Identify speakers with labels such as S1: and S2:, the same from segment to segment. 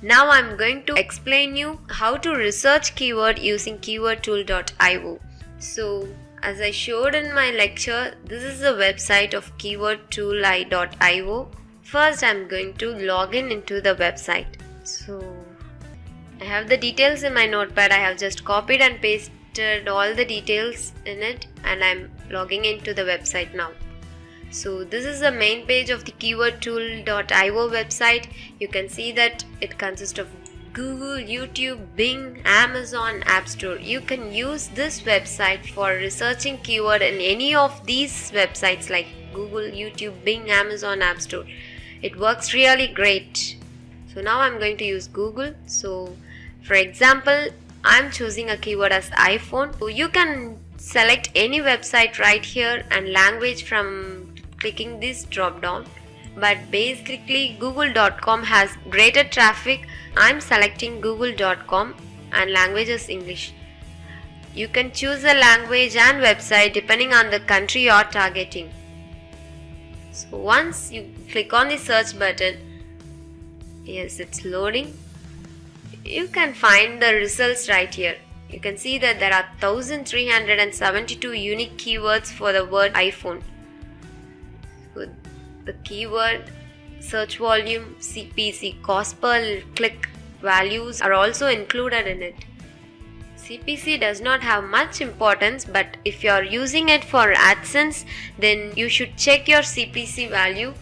S1: Now I'm going to explain you how to research keyword using Keywordtool.io. So as I showed in my lecture, this is the website of Keywordtool.io. First I'm going to log in into the website. So I have the details in my notepad. I have just copied and pasted all the details in it and I'm logging into the website now. So this is the main page of the Keywordtool.io website. You can see that it consists of Google, YouTube, Bing, Amazon, App Store. You can use this website for researching keyword in any of these websites like Google, YouTube, Bing, Amazon, App Store. It works really great. So now I'm going to use Google. So for example, I'm choosing a keyword as iPhone. So you can select any website right here and language from clicking this drop down, but basically google.com has greater traffic. I'm selecting google.com and language is English. You can choose a language and website depending on the country you're targeting. So once you click on the search button, yes, it's loading. You can find the results right here. You can see that there are 1372 unique keywords for the word iPhone. The keyword, search volume, CPC, cost per click values are also included in it. CPC does not have much importance, but if you are using it for AdSense, then you should check your CPC value.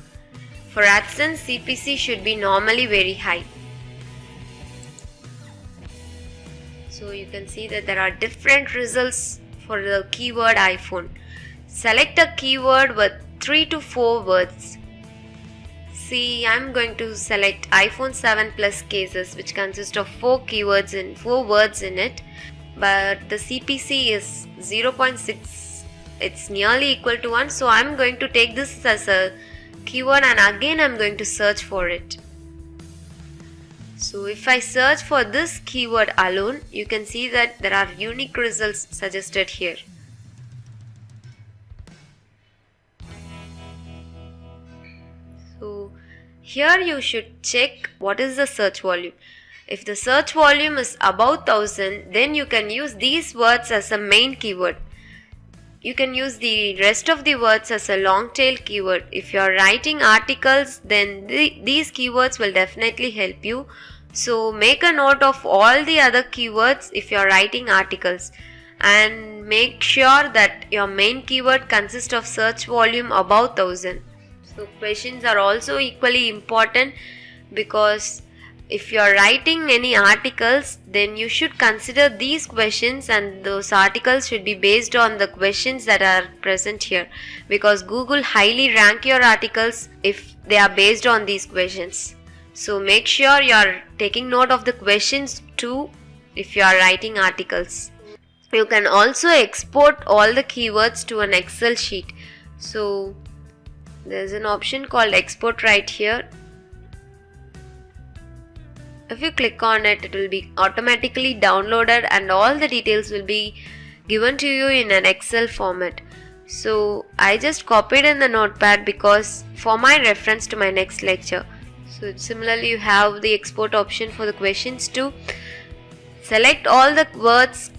S1: For AdSense, CPC should be normally very high. So you can see that there are different results for the keyword iPhone. Select a keyword with 3 to 4 words. See, I'm going to select iPhone 7 Plus cases, which consist of 4 words in it, but the CPC is 0.6. It's nearly equal to 1, so I'm going to take this as a keyword and again I'm going to search for it. So if I search for this keyword alone, you can see that there are unique results suggested here. So here you should check what is the search volume. If the search volume is above 1000, then you can use these words as a main keyword. You can use the rest of the words as a long tail keyword. If you are writing articles, then these keywords will definitely help you. So make a note of all the other keywords if you are writing articles, and make sure that your main keyword consists of search volume above 1000. So questions are also equally important, because if you are writing any articles, then you should consider these questions and those articles should be based on the questions that are present here, because Google highly rank your articles if they are based on these questions. So make sure you are taking note of the questions too if you are writing articles. You can also export all the keywords to an Excel sheet. So there's an option called export right here. If you click on it, it will be automatically downloaded and all the details will be given to you in an Excel format. So I just copied in the notepad because for my reference to my next lecture. So similarly you have the export option for the questions too. Select all the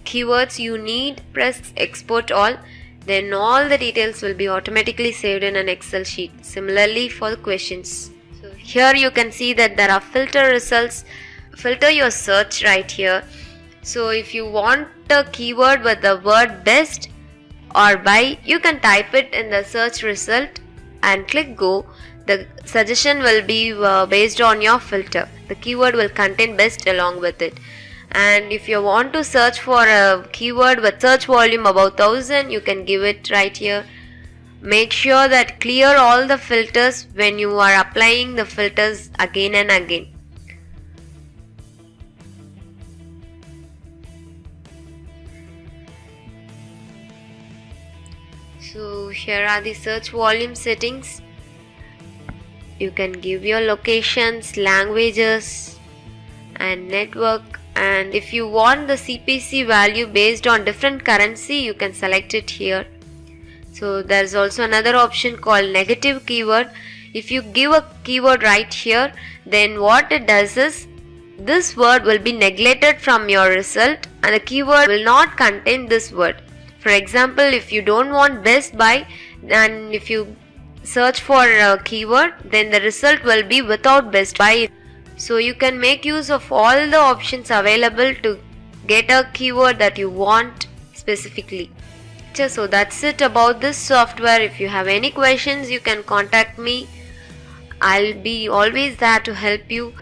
S1: keywords you need, press export all. Then all the details will be automatically saved in an Excel sheet. Similarly for the questions. So here you can see that there are filter results. Filter your search right here. So if you want a keyword with the word best or buy, you can type it in the search result and click go. The suggestion will be based on your filter. The keyword will contain best along with it. And if you want to search for a keyword with search volume above 1000, you can give it right here. Make sure that clear all the filters when you are applying the filters again and again. So here are the search volume settings. You can give your locations, languages and network, and if you want the CPC value based on different currency, you can select it here. So there's also another option called negative keyword. If you give a keyword right here, then what it does is this word will be neglected from your result and the keyword will not contain this word. For example, if you don't want Best Buy and if you search for a keyword, then the result will be without Best Buy. So you can make use of all the options available to get a keyword that you want specifically. So that's it about this software. If you have any questions, you can contact me. I'll be always there to help you.